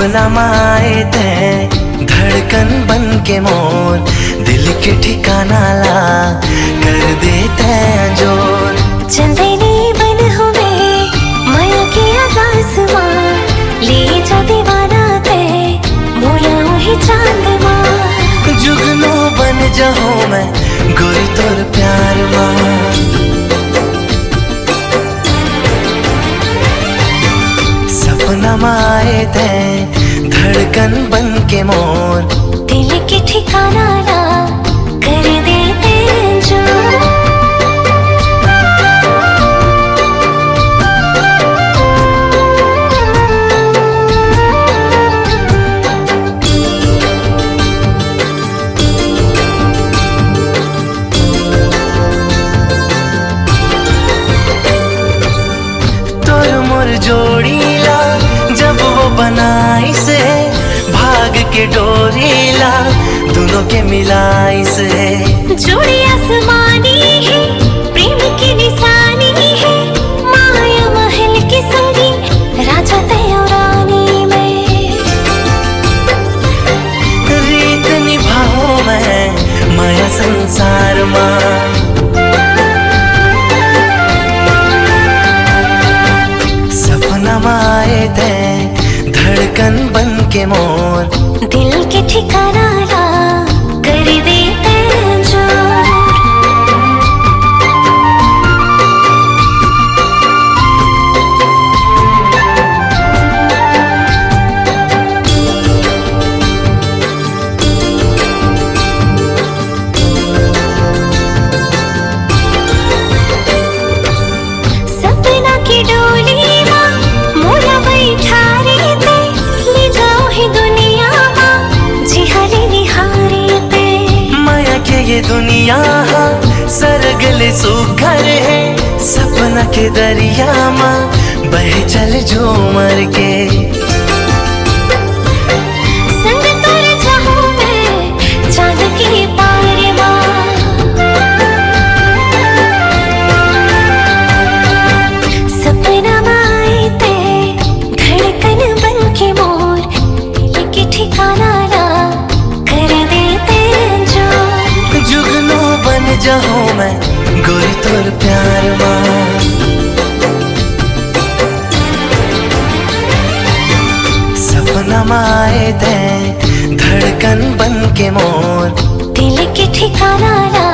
सपना माए थे धड़कन बन के मोर, दिल के ठिकाना ला कर देते जोर। चंदनी बन हुए माया के आकाश माँ, ले जा दीवाना ते बुलाऊं ही चांद माँ। जुगनू बन जाऊं मैं गोरी तोर प्यार माँ। सपना माए थे धड़कन बन के मोर, दिल के ठिकाना ला कर देते जोर। तोर मोर जोड़ीला जब वो बनाई से, भाग के डोरीला दोनों के मिलाई से। जोड़ी आसमानी है प्रेम की निशानी है, माया महल की संगी राजा तय रानी में। रीत निभाओ मैं माया संसार माँ। सपना माए थे धड़कन बन के मोर, दिल के ठिकाना ला कर देते जोर। सपना की डोली माँ मोला बैठा रे ते, ले जाओ ही दुनिया माँ जिहारे निहारे ते। माया के ये दुनिया सरगले सुखर है, सपना के दरिया माँ बह चल जो मर के। संग तोर जाऊं मैं चांद के पार माँ। सपना माए ते धड़कन बन के मोर, दिल के ठिकाना ला कर देते जोर। जुगनू बन जाऊं मैं गोरी तोर प्यार माँ। सपना माए थे धड़कन बन के मोर, दिल के ठिकाना ला